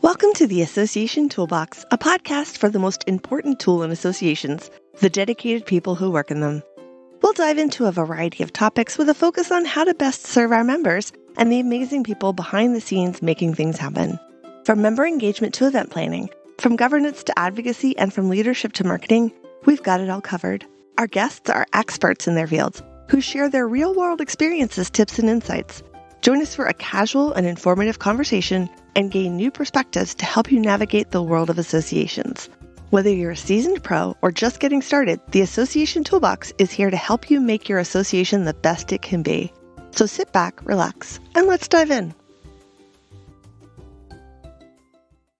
Welcome to the Association Toolbox, a podcast for the most important tool in associations, the dedicated people who work in them. We'll dive into a variety of topics with a focus on how to best serve our members and the amazing people behind the scenes making things happen. From member engagement to event planning, from governance to advocacy, and from leadership to marketing, we've got it all covered. Our guests are experts in their fields who share their real-world experiences, tips, and insights. Join us for a casual and informative conversation and gain new perspectives to help you navigate the world of associations. Whether you're a seasoned pro or just getting started, the Association Toolbox is here to help you make your association the best it can be. So sit back, relax, and let's dive in.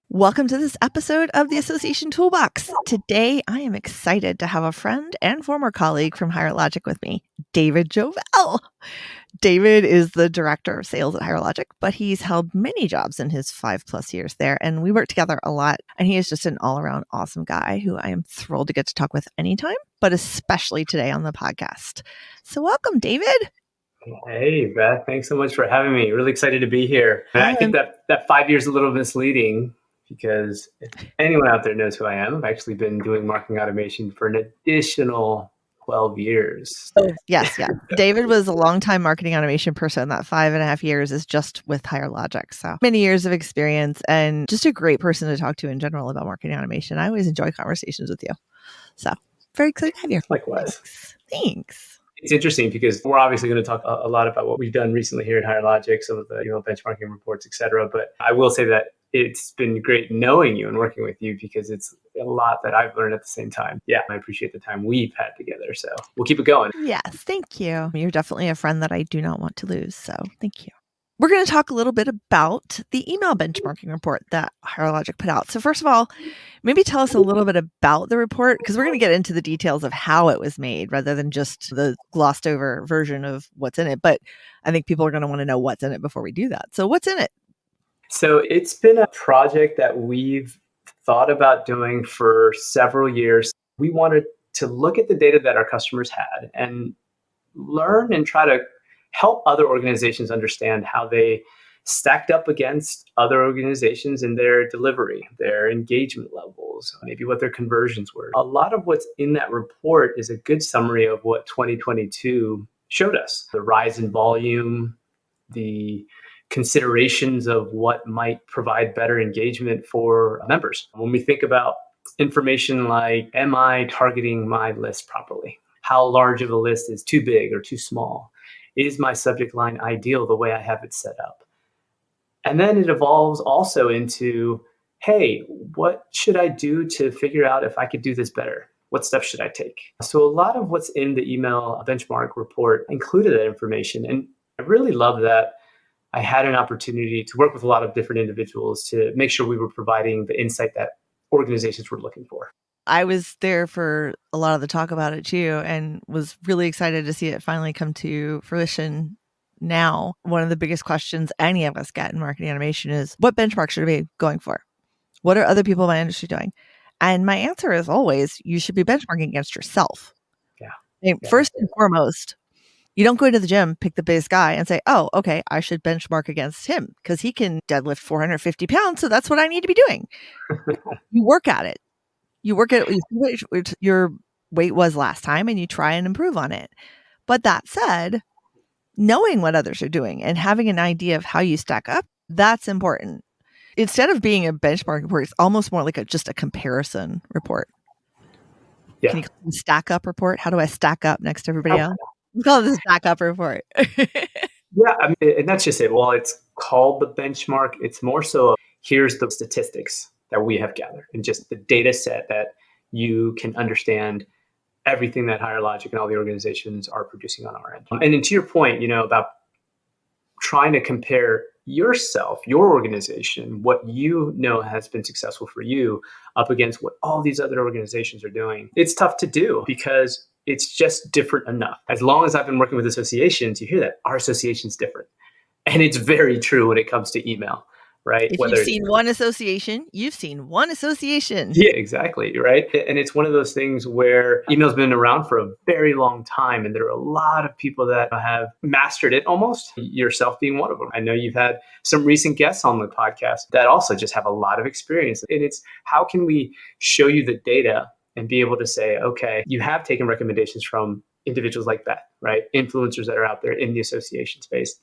Welcome to this episode of the Association Toolbox. Today, I am excited to have a friend and former colleague from Higher Logic with me, David Jovel. David is the director of sales at Higher Logic, but he's held many jobs in his 5+ years there, and we work together a lot. And he is just an all-around awesome guy who I am thrilled to get to talk with anytime, but especially today on the podcast. So welcome, David. Hey, Beth. Thanks so much for having me. Really excited to be here. And I think that 5 years is a little misleading because if anyone out there knows who I am, I've actually been doing marketing automation for an additional 12 years. Oh, yes. David was a longtime marketing automation person. That 5.5 years is just with Higher Logic. So many years of experience and just a great person to talk to in general about marketing automation. I always enjoy conversations with you. So very excited to have you. Likewise. Thanks. It's interesting because we're obviously going to talk a lot about what we've done recently here at Higher Logic, some of the benchmarking reports, et cetera. But I will say that it's been great knowing you and working with you because it's a lot that I've learned at the same time. Yeah, I appreciate the time we've had together. So we'll keep it going. Yes, thank you. You're definitely a friend that I do not want to lose. So thank you. We're going to talk a little bit about the email benchmarking report that Higher Logic put out. So first of all, maybe tell us a little bit about the report, because we're going to get into the details of how it was made rather than just the glossed over version of what's in it. But I think people are going to want to know what's in it before we do that. So what's in it? So it's been a project that we've thought about doing for several years. We wanted to look at the data that our customers had and learn and try to help other organizations understand how they stacked up against other organizations in their delivery, their engagement levels, maybe what their conversions were. A lot of what's in that report is a good summary of what 2022 showed us. The rise in volume, the considerations of what might provide better engagement for members. When we think about information like, am I targeting my list properly? How large of a list is too big or too small? Is my subject line ideal the way I have it set up? And then it evolves also into, hey, what should I do to figure out if I could do this better? What steps should I take? So a lot of what's in the email benchmark report included that information. And I really love that I had an opportunity to work with a lot of different individuals to make sure we were providing the insight that organizations were looking for. I was there for a lot of the talk about it too, and was really excited to see it finally come to fruition now. One of the biggest questions any of us get in marketing automation is, what benchmark should I be going for? What are other people in my industry doing? And my answer is always, you should be benchmarking against yourself. First and foremost, you don't go into the gym, pick the biggest guy and say, oh, okay, I should benchmark against him because he can deadlift 450 pounds. So that's what I need to be doing. You work at it. You work at what your weight was last time and you try and improve on it. But that said, knowing what others are doing and having an idea of how you stack up, that's important. Instead of being a benchmark report, it's almost more like just a comparison report. Yeah. Can you call it a stack up report? How do I stack up next to everybody else? Let's call it a stack up report. Yeah, I mean, and that's just it. While it's called the benchmark, it's more so here's the statistics that we have gathered and just the data set that you can understand everything that Higher Logic and all the organizations are producing on our end. And then to your point, about trying to compare yourself, your organization, what has been successful for you up against what all these other organizations are doing. It's tough to do because it's just different enough. As long as I've been working with associations, you hear that our association's different. And it's very true when it comes to email. right? If you've Whether it's seen one association, you've seen one association. yeah, exactly, right? And it's one of those things where email's been around for a very long time, and there are a lot of people that have mastered it almost, yourself being one of them. I know you've had some recent guests on the podcast that also just have a lot of experience. And it's how can we show you the data and be able to say, okay, you have taken recommendations from individuals like that, right? Influencers that are out there in the association space.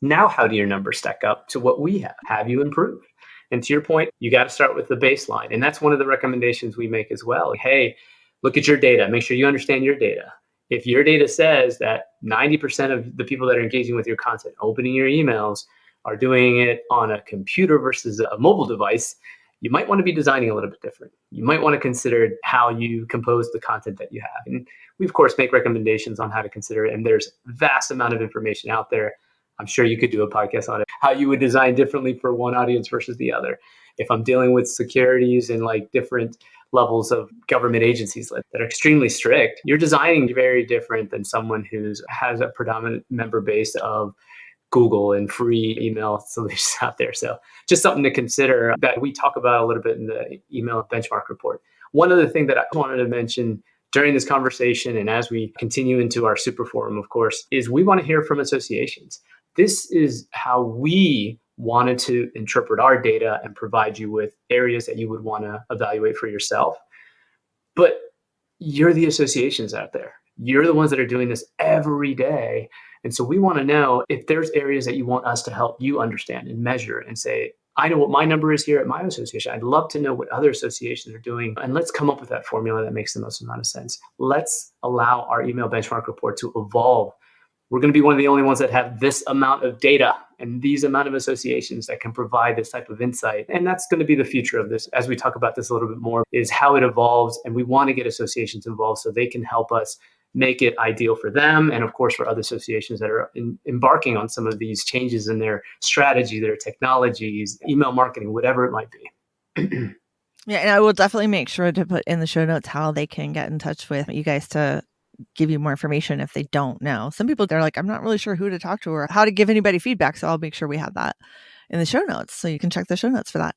Now, how do your numbers stack up to what we have? Have you improved? And to your point, you got to start with the baseline. And that's one of the recommendations we make as well. Hey, look at your data. Make sure you understand your data. If your data says that 90% of the people that are engaging with your content, opening your emails, are doing it on a computer versus a mobile device, you might want to be designing a little bit different. You might want to consider how you compose the content that you have. And we, of course, make recommendations on how to consider it. And there's vast amount of information out there. I'm sure you could do a podcast on it, how you would design differently for one audience versus the other. If I'm dealing with securities and like different levels of government agencies that are extremely strict, you're designing very different than someone who has a predominant member base of Google and free email solutions out there. So just something to consider that we talk about a little bit in the email benchmark report. One other thing that I wanted to mention during this conversation and as we continue into our super forum, of course, is we want to hear from associations. This is how we wanted to interpret our data and provide you with areas that you would want to evaluate for yourself. But you're the associations out there. You're the ones that are doing this every day. And so we want to know if there's areas that you want us to help you understand and measure and say, I know what my number is here at my association. I'd love to know what other associations are doing. And let's come up with that formula that makes the most amount of sense. Let's allow our email benchmark report to evolve. We're going to be one of the only ones that have this amount of data and these amount of associations that can provide this type of insight. And that's going to be the future of this. As we talk about this a little bit more, is how it evolves. And we want to get associations involved so they can help us make it ideal for them. And of course, for other associations that are embarking on some of these changes in their strategy, their technologies, email marketing, whatever it might be. Yeah, and I will definitely make sure to put in the show notes how they can get in touch with you guys to give you more information if they don't know. Some people, they're like, I'm not really sure who to talk to or how to give anybody feedback. So I'll make sure we have that in the show notes. So you can check the show notes for that.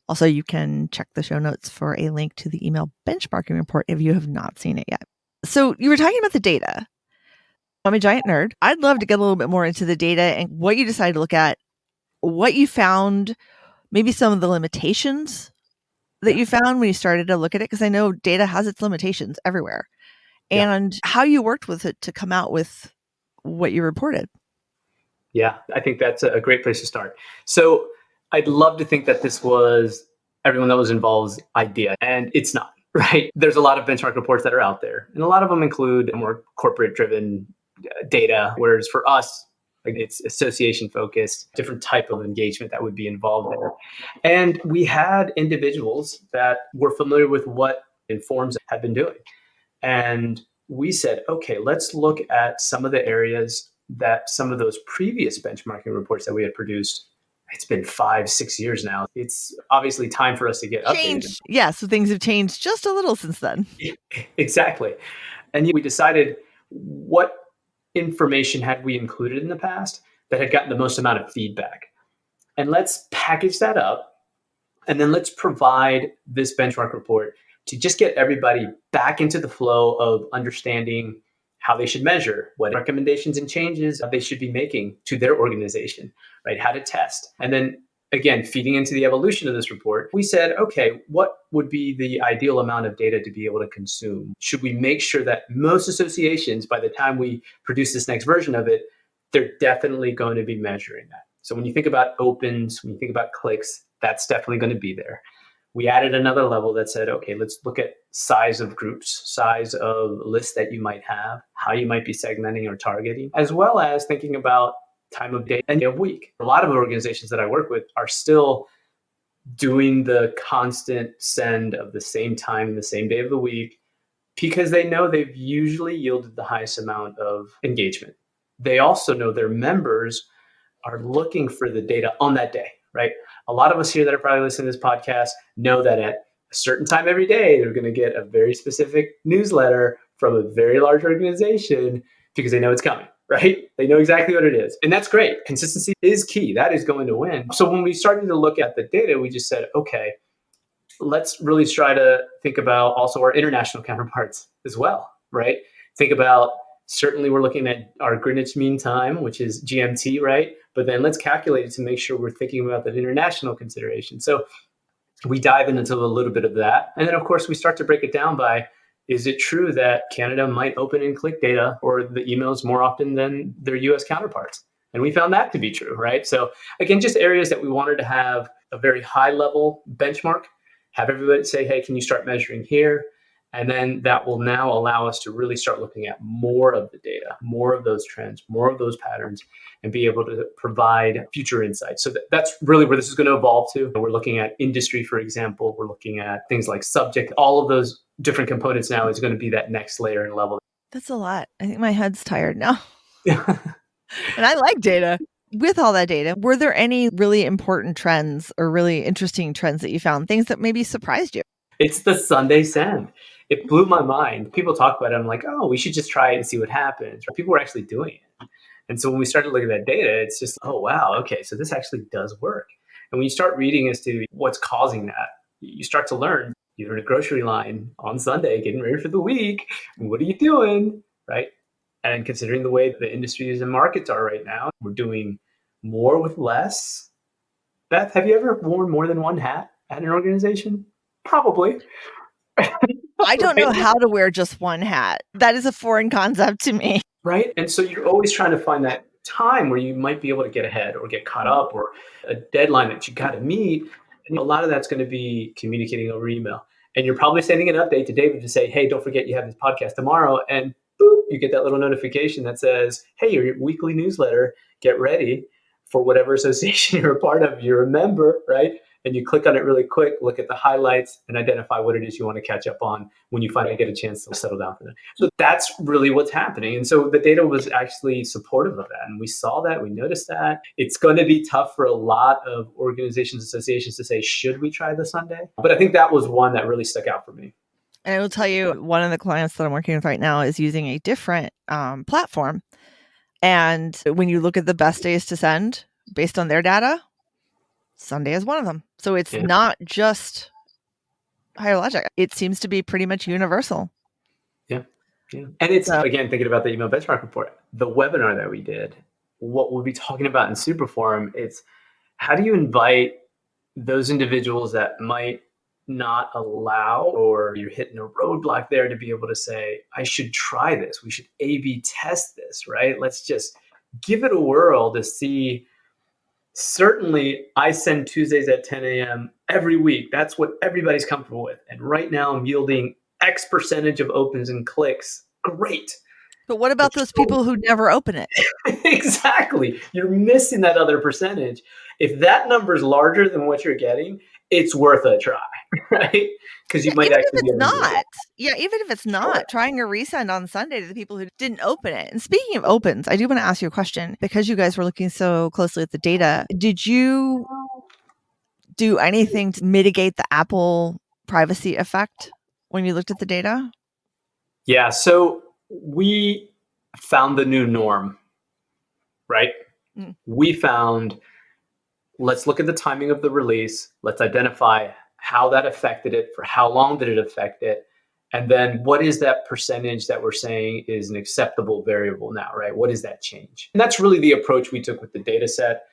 Also, you can check the show notes for a link to the email benchmarking report if you have not seen it yet. So you were talking about the data. I'm a giant nerd. I'd love to get a little bit more into the data and what you decided to look at, what you found, maybe some of the limitations that Yeah. you found when you started to look at it, because I know data has its limitations everywhere, Yeah. and how you worked with it to come out with what you reported. Yeah, I think that's a great place to start. So I'd love to think that this was everyone that was involved's idea, and it's not, right? There's a lot of benchmark reports that are out there, and a lot of them include more corporate driven data, whereas for us, like it's association focused, different type of engagement that would be involved there. And we had individuals that were familiar with what Informs had been doing. And we said, okay, let's look at some of the areas that some of those previous benchmarking reports that we had produced. It's been 5, 6 years now. It's obviously time for us to get updated. Change. Yeah, so things have changed just a little since then. Exactly. And we decided what information had we included in the past that had gotten the most amount of feedback. And let's package that up. And then let's provide this benchmark report to just get everybody back into the flow of understanding how they should measure, what recommendations and changes they should be making to their organization, right? How to test. And then again, feeding into the evolution of this report, we said, okay, what would be the ideal amount of data to be able to consume? Should we make sure that most associations, by the time we produce this next version of it, they're definitely going to be measuring that? So when you think about opens, when you think about clicks, that's definitely going to be there. We added another level that said, okay, let's look at size of groups, size of lists that you might have, how you might be segmenting or targeting, as well as thinking about time of day and day of week. A lot of organizations that I work with are still doing the constant send of the same time and the same day of the week because they know they've usually yielded the highest amount of engagement. They also know their members are looking for the data on that day, right? A lot of us here that are probably listening to this podcast know that at a certain time every day, they're going to get a very specific newsletter from a very large organization because they know it's coming, right? They know exactly what it is. And that's great. Consistency is key. That is going to win. So when we started to look at the data, we just said, okay, let's really try to think about also our international counterparts as well, right? Think about, certainly we're looking at our Greenwich Mean Time, which is GMT, right? But then let's calculate it to make sure we're thinking about that international consideration. So we dive into a little bit of that. And then, of course, we start to break it down by, is it true that Canada might open and click data or the emails more often than their US counterparts? And we found that to be true, right? So, again, just areas that we wanted to have a very high level benchmark, have everybody say, hey, can you start measuring here? And then that will now allow us to really start looking at more of the data, more of those trends, more of those patterns, and be able to provide future insights. So that's really where this is going to evolve to. We're looking at industry, for example. We're looking at things like subject. All of those different components now is going to be that next layer and level. That's a lot. I think my head's tired now. And I like data. With all that data, were there any really important trends or really interesting trends that you found? Things that maybe surprised you? It's the Sunday send. It blew my mind. People talk about it. I'm like, oh, we should just try it and see what happens. People were actually doing it. And so when we started looking at that data, it's just, oh, wow, okay, so this actually does work. And when you start reading as to what's causing that, you start to learn you're in a grocery line on Sunday getting ready for the week. What are you doing? Right. And considering the way the industries and markets are right now, we're doing more with less. Beth, have you ever worn more than one hat at an organization? Probably. I don't know Right? how to wear just one hat. That is a foreign concept to me. Right. And so you're always trying to find that time where you might be able to get ahead or get caught up or a deadline that you got to meet. And a lot of that's going to be communicating over email. And you're probably sending an update to David to say, hey, don't forget you have this podcast tomorrow. And boop, you get that little notification that says, hey, your weekly newsletter, get ready for whatever association you're a part of. You're a member, right? And you click on it really quick, look at the highlights, and identify what it is you want to catch up on when you finally get a chance to settle down for that. So that's really what's happening. And so the data was actually supportive of that. And we saw that, we noticed that. It's going to be tough for a lot of organizations, associations to say, should we try the Sunday? But I think that was one that really stuck out for me. And I will tell you, one of the clients that I'm working with right now is using a different platform. And when you look at the best days to send based on their data, Sunday is one of them. So it's Yeah. not just higher logic. It seems to be pretty much universal. Yeah. Yeah. And it's, again, thinking about the email benchmark report, the webinar that we did, what we'll be talking about in Superforum, it's how do you invite those individuals that might not allow or you're hitting a roadblock there to be able to say, I should try this. We should A/B test this, right? Let's just give it a whirl to see. Certainly, I send Tuesdays at 10 a.m. every week. That's what everybody's comfortable with. And right now, I'm yielding X percentage of opens and clicks. Great. But what about those people who never open it? Exactly. You're missing that other percentage. If that number is larger than what you're getting, it's worth a try, right? Because you might Even if actually be it's able to do not. it. Yeah, even if it's Sure. not, trying a resend on Sunday to the people who didn't open it. And speaking of opens, I do want to ask you a question because you guys were looking so closely at the data. Did you do anything to mitigate the Apple privacy effect when you looked at the data? Yeah. So we found the new norm, right? Mm. We found, let's look at the timing of the release. Let's identify how that affected it, for how long did it affect it, and then what is that percentage that we're saying is an acceptable variable now, right? What is that change? And that's really the approach we took with the data set.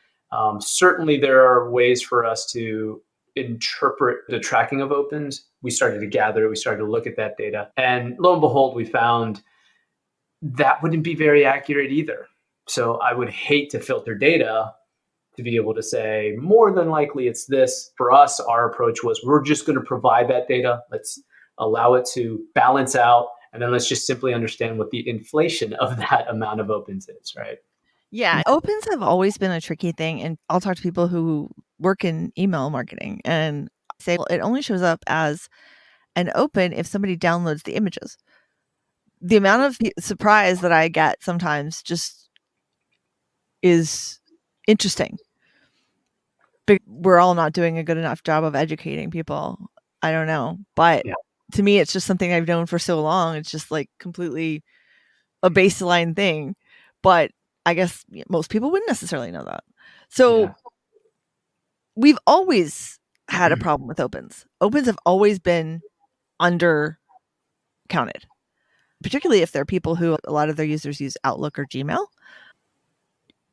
Certainly, there are ways for us to interpret the tracking of opens. We started to gather, we started to look at that data, and lo and behold, we found that wouldn't be very accurate either. So I would hate to filter data to be able to say more than likely it's this. For us, our approach was we're just going to provide that data. Let's allow it to balance out. And then let's just simply understand what the inflation of that amount of opens is, right? Yeah, opens have always been a tricky thing. And I'll talk to people who work in email marketing and say, well, it only shows up as an open if somebody downloads the images. The amount of surprise that I get sometimes just is interesting. We're all not doing a good enough job of educating people. I don't know. But Yeah. to me, it's just something I've known for so long. It's just like completely a baseline thing. But I guess most people wouldn't necessarily know that. So Yeah. we've always had a problem with opens. Opens have always been under counted, particularly if they're people who a lot of their users use Outlook or Gmail.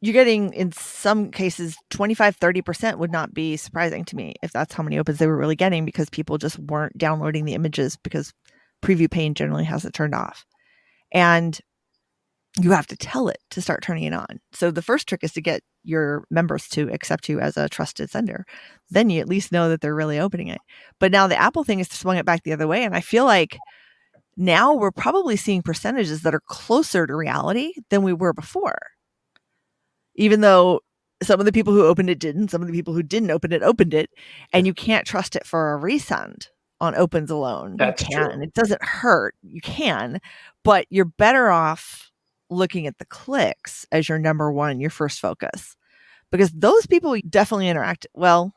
You're getting, in some cases, 25-30% would not be surprising to me if that's how many opens they were really getting, because people just weren't downloading the images because preview pane generally has it turned off. And you have to tell it to start turning it on. So the first trick is to get your members to accept you as a trusted sender. Then you at least know that they're really opening it. But now the Apple thing has swung it back the other way. And I feel like now we're probably seeing percentages that are closer to reality than we were before. Even though some of the people who opened it didn't, some of the people who didn't opened it, and you can't trust it for a resend on opens alone. You That's can. true. It doesn't hurt. You can, but you're better off looking at the clicks as your number one, your first focus, because those people definitely interact well.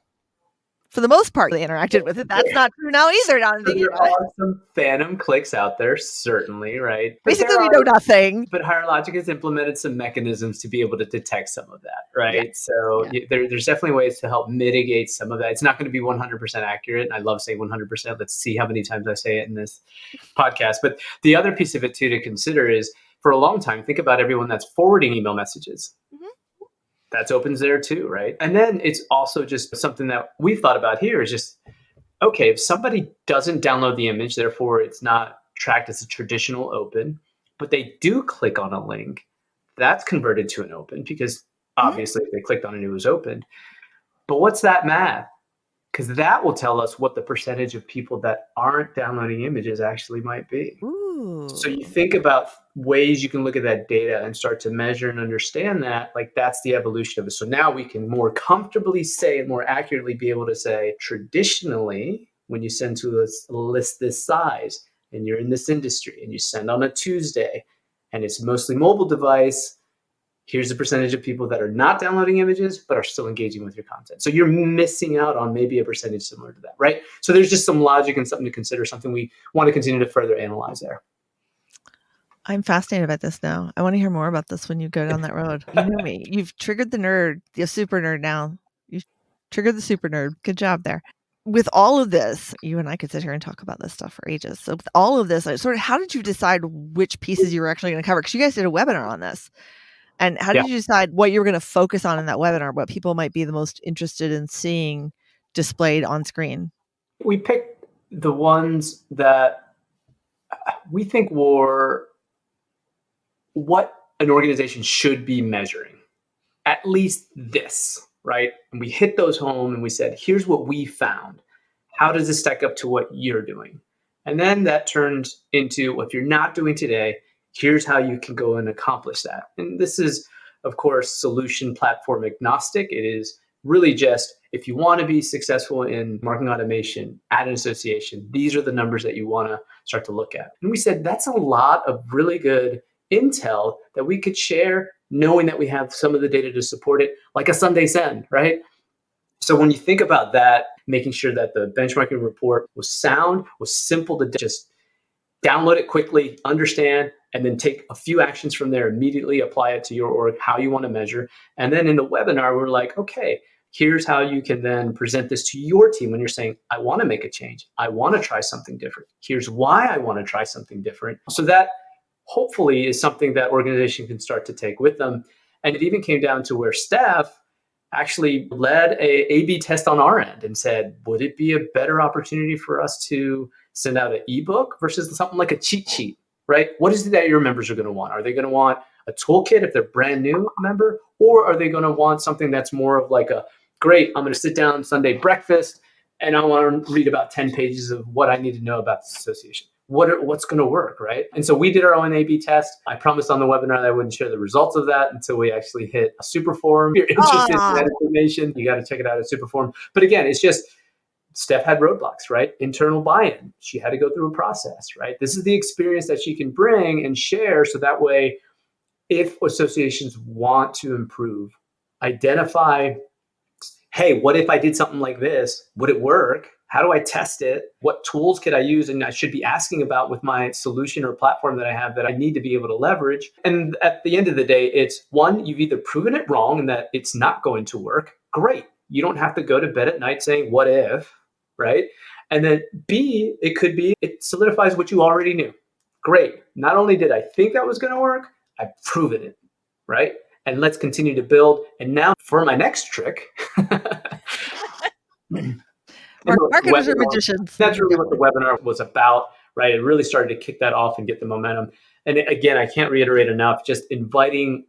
For the most part, they interacted with it. That's not true now either. Now I'm So thinking there about it. are some phantom clicks out there, certainly, right? But Basically, there we know are nothing. but Higher Logic has implemented some mechanisms to be able to detect some of that, Yeah. right? So Yeah. there's definitely ways to help mitigate some of that. It's not going to be 100% accurate. And I love saying 100%. Let's see how many times I say it in this podcast. But the other piece of it, too, to consider is for a long time, think about everyone that's forwarding email messages. Mhm. That's opens there, too, right? And then it's also just something that we've thought about here is just, okay, if somebody doesn't download the image, therefore it's not tracked as a traditional open, but they do click on a link, that's converted to an open because Mhm. obviously if they clicked on it, it was opened. But what's that math? Because that will tell us what the percentage of people that aren't downloading images actually might be. So you Ooh. think about ways you can look at that data and start to measure and understand that, like that's the evolution of it. So now we can more comfortably say and more accurately be able to say, traditionally, when you send to a list this size and you're in this industry and you send on a Tuesday and it's mostly mobile device, here's the percentage of people that are not downloading images but are still engaging with your content. So you're missing out on maybe a percentage similar to that, right? So there's just some logic and something to consider, something we want to continue to further analyze there. I'm fascinated about this now. I want to hear more about this when you go down that road. You know me. You've triggered the nerd, the super nerd now. You've triggered the super nerd. Good job there. With all of this, you and I could sit here and talk about this stuff for ages. So with all of this, sort of, how did you decide which pieces you were actually going to cover? Because you guys did a webinar on this. And how Yeah. did you decide what you were going to focus on in that webinar? What people might be the most interested in seeing displayed on screen? We picked the ones that we think were what an organization should be measuring. At least this, right? And we hit those home and we said, here's what we found. How does this stack up to what you're doing? And then that turned into what you're not doing today, here's how you can go and accomplish that. And this is, of course, solution platform agnostic. It is really just if you want to be successful in marketing automation at an association, these are the numbers that you want to start to look at. And we said that's a lot of really good intel that we could share, knowing that we have some of the data to support it, like a Sunday send, right? So when you think about that, making sure that the benchmarking report was sound, was simple to just download it quickly, understand, and then take a few actions from there, immediately apply it to your org, how you want to measure. And then in the webinar, we're like, okay, here's how you can then present this to your team when you're saying, I want to make a change. I want to try something different. Here's why I want to try something different. So that hopefully is something that organization can start to take with them. And it even came down to where staff actually led a A/B test on our end and said, would it be a better opportunity for us to send out an ebook versus something like a cheat sheet, right? What is it that your members are going to want? Are they going to want a toolkit if they're brand new member, or are they going to want something that's more of like a great, I'm going to sit down Sunday breakfast and I want to read about 10 pages of what I need to know about this association. What's going to work, right? And so we did our own A/B test. I promised on the webinar that I wouldn't share the results of that until we actually hit a super forum. If you're interested in Ah, that information, you got to check it out at super forum. But again, it's just Steph had roadblocks, right? Internal buy-in. She had to go through a process, right? This is the experience that she can bring and share, so that way, if associations want to improve, identify, hey, what if I did something like this? Would it work? How do I test it? What tools could I use and I should be asking about with my solution or platform that I have that I need to be able to leverage? And at the end of the day, it's one, you've either proven it wrong and that it's not going to work. Great. You don't have to go to bed at night saying, what if, right? And then B, it could be it solidifies what you already knew. Great. Not only did I think that was going to work, I've proven it, right? And let's continue to build. And now for my next trick, and the Marketers are webinar, magicians. that's really what the webinar was about, right? It really started to kick that off and get the momentum. And again, I can't reiterate enough, just inviting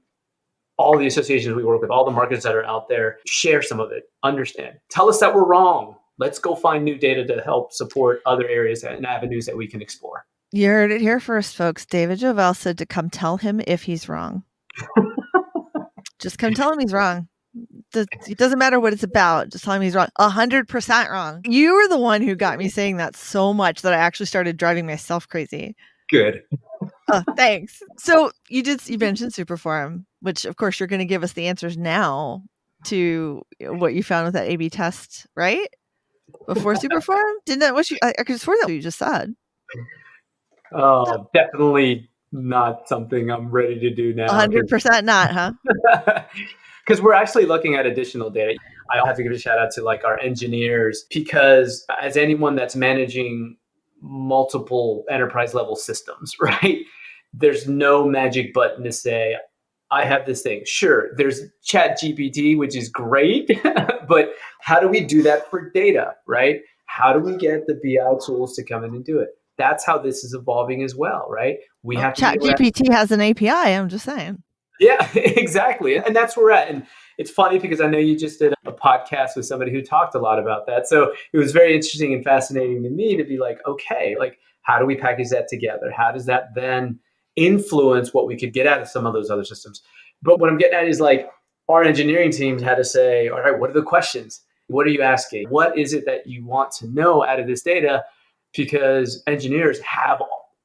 all the associations we work with, all the marketers that are out there, share some of it, understand. Tell us that we're wrong. Let's go find new data to help support other areas and avenues that we can explore. You heard it here first, folks. David Jovel said to come tell him if he's wrong. Just come tell him he's wrong. It doesn't matter what it's about. Just tell him he's wrong. 100% wrong. You were the one who got me saying that so much that I actually started driving myself crazy. Good. Oh, thanks. So you mentioned Superform, which of course you're going to give us the answers now to what you found with that A/B test, right? Before Superform, didn't that what you? I could have sworn that what you just said. Definitely not something I'm ready to do now. 100% not, huh? Because we're actually looking at additional data. I have to give a shout out to like our engineers because as anyone that's managing multiple enterprise level systems, right? There's no magic button to say, I have this thing. Sure, there's Chat GPT, which is great, but how do we do that for data, right? How do we get the BI tools to come in and do it? That's how this is evolving as well, right? We have to be Chat able to GPT has an API. I'm just saying. yeah, exactly. And that's where we're at. And it's funny because I know you just did a podcast with somebody who talked a lot about that. So it was very interesting and fascinating to me to be like, okay, like how do we package that together? How does that then influence what we could get out of some of those other systems? But what I'm getting at is like our engineering teams had to say, all right, what are the questions? What are you asking? What is it that you want to know out of this data? Because engineers have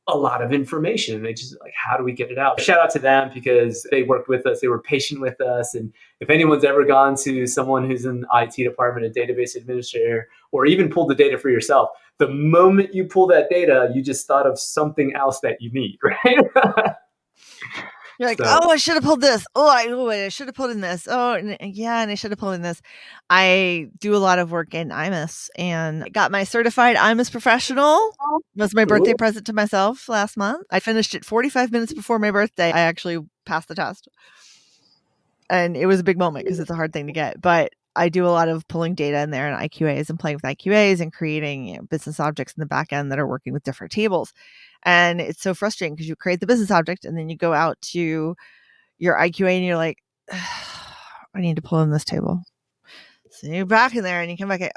a lot of information. They just like, how do we get it out? Shout out to them because they worked with us. They were patient with us. And if anyone's ever gone to someone who's in the IT department, a database administrator, or even pulled the data for yourself, the moment you pull that data, you just thought of something else that you need, right? You're like, So, oh, I should have pulled this. I should have pulled in this. Oh, and yeah, and I should have pulled in this. I do a lot of work in IMUS and I got my certified IMUS professional. It was my birthday ooh, present to myself last month. I finished it 45 minutes before my birthday. I actually passed the test. And it was a big moment because it's a hard thing to get. But I do a lot of pulling data in there and IQAs and playing with IQAs and creating business objects in the back end that are working with different tables. And it's so frustrating because you create the business object and then you go out to your IQA and you're like, I need to pull in this table. So you're back in there and you come back,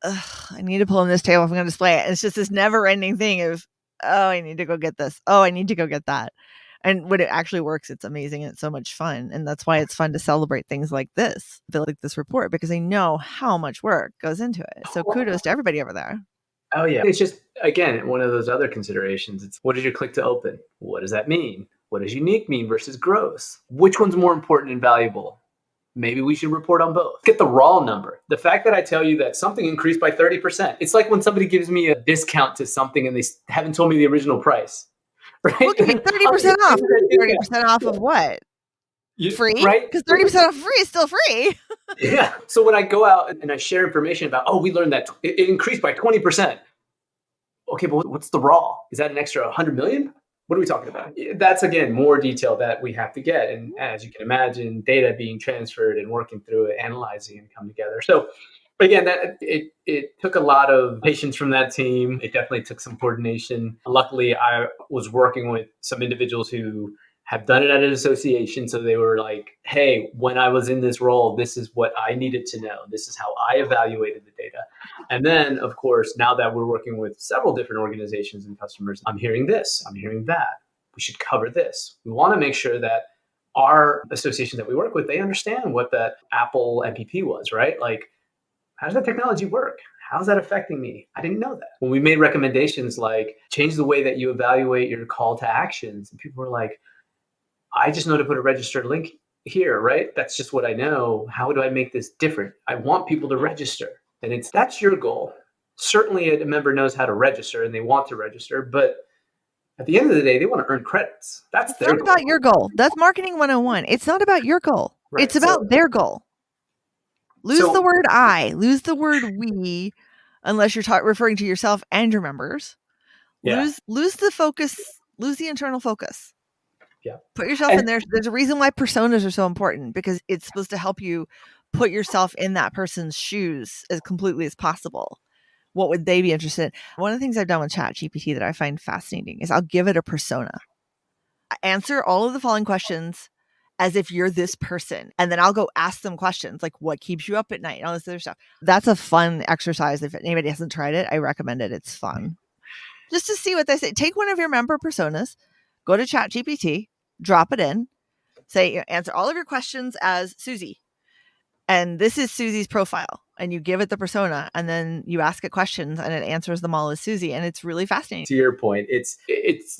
I need to pull in this table if I'm going to display it. And it's just this never ending thing of, oh, I need to go get this. Oh, I need to go get that. And when it actually works, it's amazing and it's so much fun. And that's why it's fun to celebrate things like this, like this report, because I know how much work goes into it. So kudos to everybody over there. oh yeah. It's just, again, one of those other considerations. It's what is your click to open? What does that mean? What does unique mean versus gross? Which one's more important and valuable? Maybe we should report on both. Get the raw number. The fact that I tell you that something increased by 30%, it's like when somebody gives me a discount to something and they haven't told me the original price, We'll right? give you 30% off. Yeah. 30% off of what? Free? Right? Because 30% off free is still free. Yeah. So when I go out and I share information about, oh, we learned that it increased by 20%. Okay, but what's the raw? Is that an extra 100 million? What are we talking about? That's again more detail that we have to get. And as you can imagine, data being transferred and working through it, analyzing and come together. So again, that it took a lot of patience from that team. It definitely took some coordination. Luckily, I was working with some individuals who have done it at an association. So they were like, hey, when I was in this role, this is what I needed to know. This is how I evaluated the data. And then, of course, now that we're working with several different organizations and customers, I'm hearing this, I'm hearing that. We should cover this. We want to make sure that our association that we work with, they understand what that Apple MPP was, right? Like, how does that technology work? How's that affecting me? I didn't know that. When we made recommendations like change the way that you evaluate your call to actions, and people were like, I just know to put a registered link here, right? That's just what I know. How do I make this different? I want people to register. And that's your goal. Certainly a member knows how to register and they want to register, but at the end of the day, they want to earn credits. That's It's their not about goal, your goal. That's marketing 101. It's not about your goal. It's right? about their goal. Lose the So word I, lose the word we, unless you're referring to yourself and your members. yeah, Lose the focus, lose the internal focus. yeah, Put yourself in and there. There's a reason why personas are so important, because it's supposed to help you put yourself in that person's shoes as completely as possible. What would they be interested in? One of the things I've done with ChatGPT that I find fascinating is I'll give it a persona. Answer all of the following questions as if you're this person. And then I'll go ask them questions like, what keeps you up at night? And all this other stuff. That's a fun exercise. If anybody hasn't tried it, I recommend it. It's fun. Just to see what they say. Take one of your member personas, go to ChatGPT, drop it in, say, answer all of your questions as Susie. And this is Susie's profile. And you give it the persona, and then you ask it questions, and it answers them all as Susie. And it's really fascinating. to your point, it's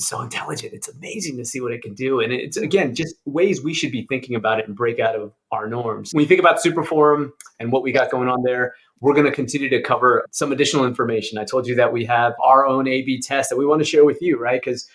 so intelligent. It's amazing to see what it can do, and it's again just ways we should be thinking about it and break out of our norms. When you think about Superforum and what we Yes. got going on there, we're going to continue to cover some additional information. I told you that we have our own A/B test that we want to share with you, right? Because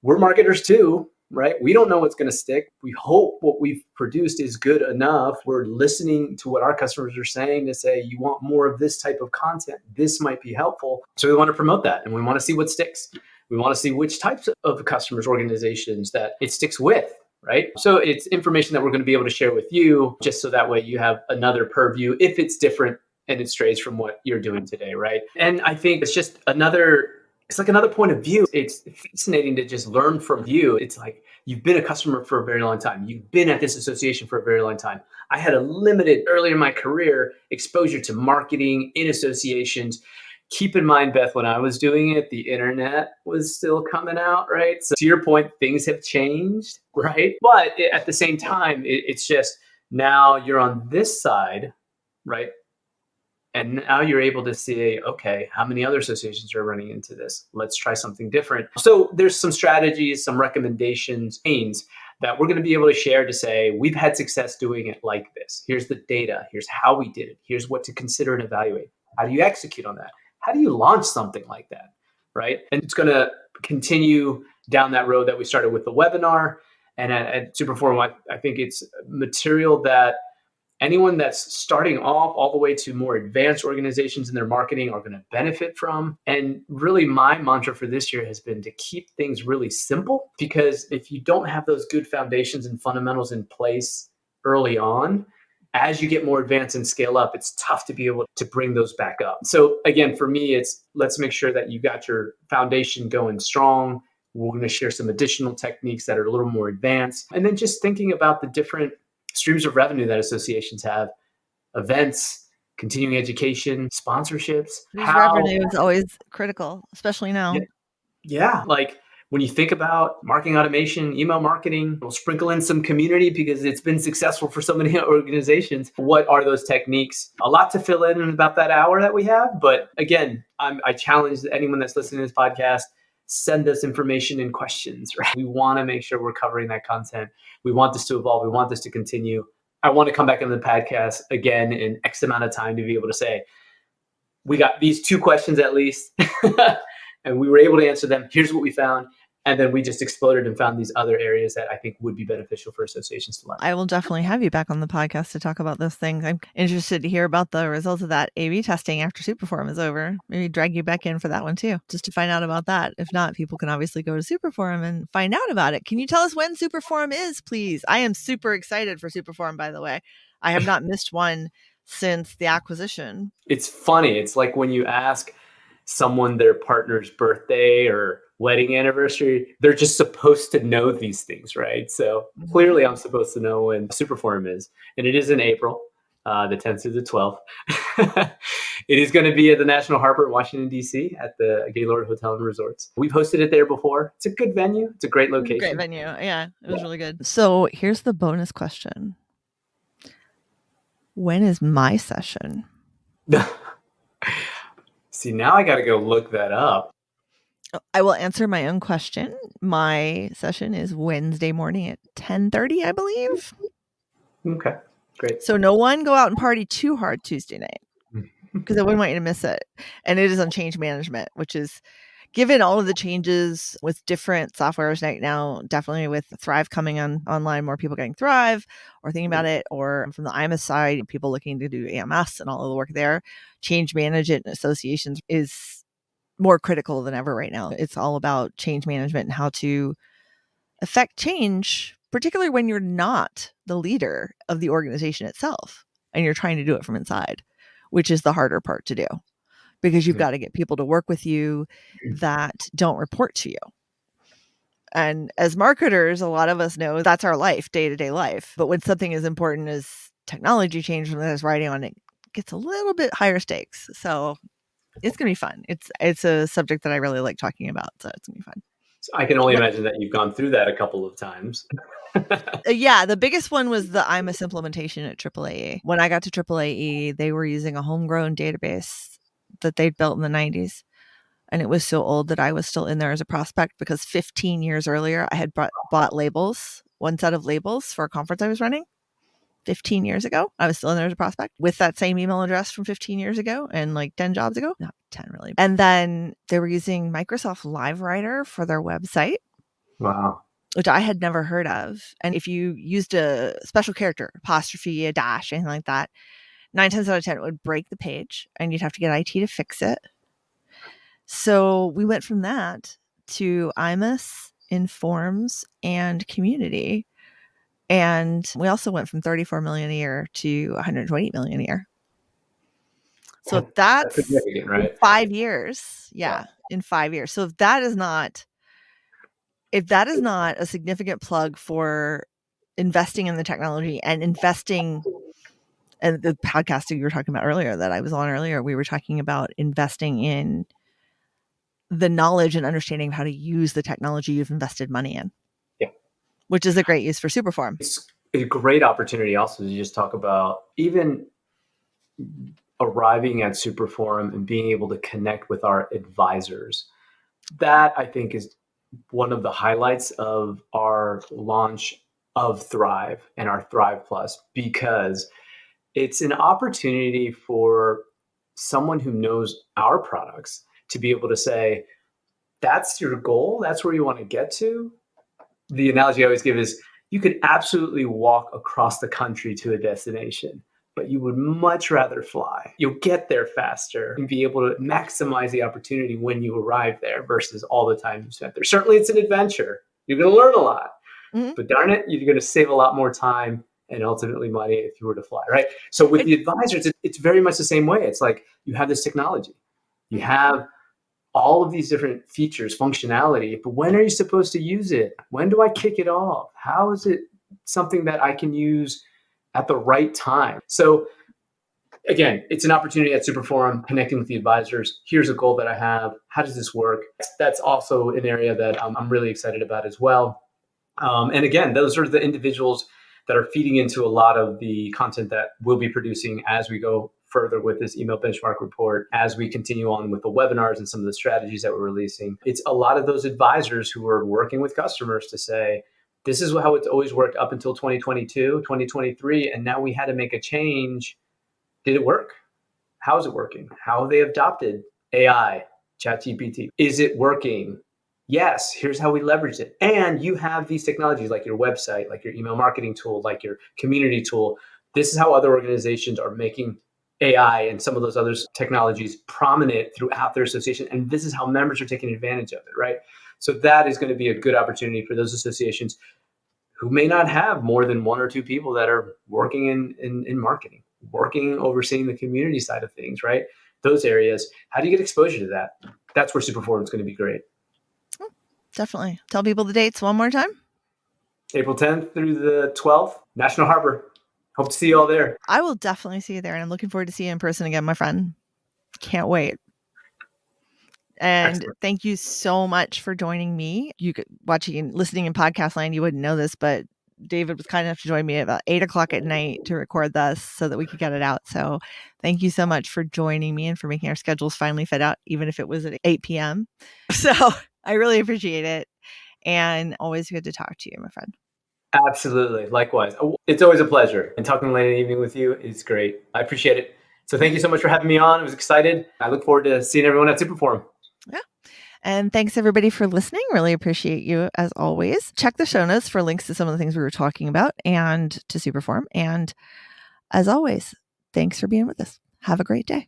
we're marketers too, right? We don't know what's going to stick. We hope what we've produced is good enough. We're listening to what our customers are saying to say, you want more of this type of content. This might be helpful. So we want to promote that and we want to see what sticks. We want to see which types of customers, organizations that it sticks with. Right. So it's information that we're going to be able to share with you just so that way you have another purview if it's different and it strays from what you're doing today. Right. And I think it's like another point of view. It's fascinating to just learn from you. It's like you've been a customer for a very long time. You've been at this association for a very long time. I had a limited earlier in my career exposure to marketing in associations. Keep in mind, Beth, when I was doing it, the internet was still coming out, right? So to your point, things have changed, right? But at the same time, it's just now you're on this side, right? And now you're able to see, okay, how many other associations are running into this? Let's try something different. So there's some strategies, some recommendations, things that we're going to be able to share to say, we've had success doing it like this. Here's the data. Here's how we did it. Here's what to consider and evaluate. How do you execute on that? How do you launch something like that? Right. And it's going to continue down that road that we started with the webinar. And at Superforum, I think it's material that anyone that's starting off all the way to more advanced organizations in their marketing are going to benefit from. And really, my mantra for this year has been to keep things really simple, because if you don't have those good foundations and fundamentals in place early on, as you get more advanced and scale up, it's tough to be able to bring those back up. So again, for me, it's let's make sure that you got your foundation going strong. We're going to share some additional techniques that are a little more advanced. And then just thinking about the different streams of revenue that associations have: events, continuing education, sponsorships. News How, revenue is always critical, especially yeah, now. yeah, like when you think about marketing automation, email marketing, we'll sprinkle in some community because it's been successful for so many organizations. What are those techniques? A lot to fill in about that hour that we have. But again, I challenge anyone that's listening to this podcast, send us information and questions, right? We want to make sure we're covering that content. We want this to evolve. We want this to continue. I want to come back into the podcast again in X amount of time to be able to say, we got these two questions at least, and we were able to answer them. Here's what we found. And then we just exploded and found these other areas that I think would be beneficial for associations to learn. I will definitely have you back on the podcast to talk about those things. I'm interested to hear about the results of that A/B testing after Superform is over. Maybe drag you back in for that one too, just to find out about that. If not, people can obviously go to Superforum and find out about it. Can you tell us when Superforum is, please? I am super excited for Superforum, by the way. I have not missed one since the acquisition. It's funny. It's like when you ask someone their partner's birthday or wedding anniversary, they're just supposed to know these things, right? So clearly, I'm supposed to know when Superforum is, and it is in April, the 10th through the 12th. It is going to be at the National Harbor in Washington, D.C. at the Gaylord Hotel and Resorts. We've hosted it there before. It's a good venue. It's a great Great location. venue. Yeah, it was really good. So here's the bonus question. When is my session? See, now I got to go look that up. I will answer my own question. My session is Wednesday morning at 10:30, I believe. Okay, great. So no one go out and party too hard Tuesday night. because I wouldn't want you to miss it. And it is on change management, which is given all of the changes with different softwares right now, definitely with Thrive coming on online, more people getting Thrive or thinking about it, or from the IMAS side, people looking to do AMS and all of the work there. Change management associations is more critical than ever right now. It's all about change management and how to affect change, particularly when you're not the leader of the organization itself and you're trying to do it from inside, which is the harder part to do because you've Yeah. got to get people to work with you that don't report to you. And as marketers, a lot of us know that's our life, day to day life. But when something as important as technology change from this writing on it gets a little bit higher stakes. So it's gonna be fun. It's a subject that I really like talking about. So it's gonna be fun. So I can only But imagine that you've gone through that a couple of times. yeah, the biggest one was the IMAS implementation at AAA. When I got to AAA, they were using a homegrown database that they'd built in the 90s. And it was so old that I was still in there as a prospect because 15 years earlier, I had bought labels, one set of labels for a conference I was running. 15 years ago, I was still in there as a prospect with that same email address from 15 years ago and like 10 jobs ago. Not 10 really. And then they were using Microsoft Live Writer for their website, Wow. which I had never heard of. And if you used a special character, apostrophe, a dash, anything like that, 9 times out of 10, it would break the page and you'd have to get IT to fix it. So we went from that to IMAS, Informs, and Community. And we also went from 34 million a year to 120 million a year. So if That's that's significant, in right? 5 years, Wow. yeah, in 5 years. So if that is not a significant plug for investing in the technology and investing and the podcast that you were talking about earlier that I was on earlier, we were talking about investing in the knowledge and understanding of how to use the technology you've invested money in, Yeah. which is a great use for Superform. It's a great opportunity also to just talk about even arriving at Superforum and being able to connect with our advisors. That I think is one of the highlights of our launch of Thrive and our Thrive Plus, because it's an opportunity for someone who knows our products to be able to say, that's your goal, that's where you want to get to. The analogy I always give is you could absolutely walk across the country to a destination, but you would much rather fly. You'll get there faster and be able to maximize the opportunity when you arrive there versus all the time you spent there. Certainly, it's an adventure. You're going to learn a lot, Mm-hmm. but darn it, you're going to save a lot more time and ultimately money if you were to fly, right? So with the advisors, it's very much the same way. It's like you have this technology, you have all of these different features, functionality, but when are you supposed to use it? When do I kick it off? How is it something that I can use at the right time? So again, it's an opportunity at Superforum, connecting with the advisors. Here's a goal that I have. How does this work? That's also an area that I'm really excited about as well. And again, those are the individuals that are feeding into a lot of the content that we'll be producing as we go further with this email benchmark report, as we continue on with the webinars and some of the strategies that we're releasing. It's a lot of those advisors who are working with customers to say, this is how it's always worked up until 2022, 2023, and now we had to make a change. Did it work? How is it working? How have they adopted AI, ChatGPT? Is it working? Yes, here's how we leverage it. And you have these technologies like your website, like your email marketing tool, like your community tool. This is how other organizations are making AI and some of those other technologies prominent throughout their association. And this is how members are taking advantage of it, right? So that is going to be a good opportunity for those associations who may not have more than one or two people that are working in marketing, working, overseeing the community side of things, right? Those areas. How do you get exposure to that? That's where Superforum is going to be great. Definitely. Tell people the dates one more time. April 10th through the 12th, National Harbor. Hope to see you all there. I will definitely see you there, and I'm looking forward to seeing you in person again, my friend. Can't wait. And Excellent. thank you so much for joining me. You could watching and listening in podcast land, you wouldn't know this, but David was kind enough to join me at about 8 o'clock at night to record this so that we could get it out. So thank you so much for joining me and for making our schedules finally fit out, even if it was at 8 p.m. So I really appreciate it. And always good to talk to you, my friend. Absolutely. Likewise. It's always a pleasure. And talking late in the evening with you is great. I appreciate it. So thank you so much for having me on. I was excited. I look forward to seeing everyone at Superforum. Yeah. And thanks everybody for listening. Really appreciate you as always. Check the show notes for links to some of the things we were talking about and to Superform. And as always, thanks for being with us. Have a great day.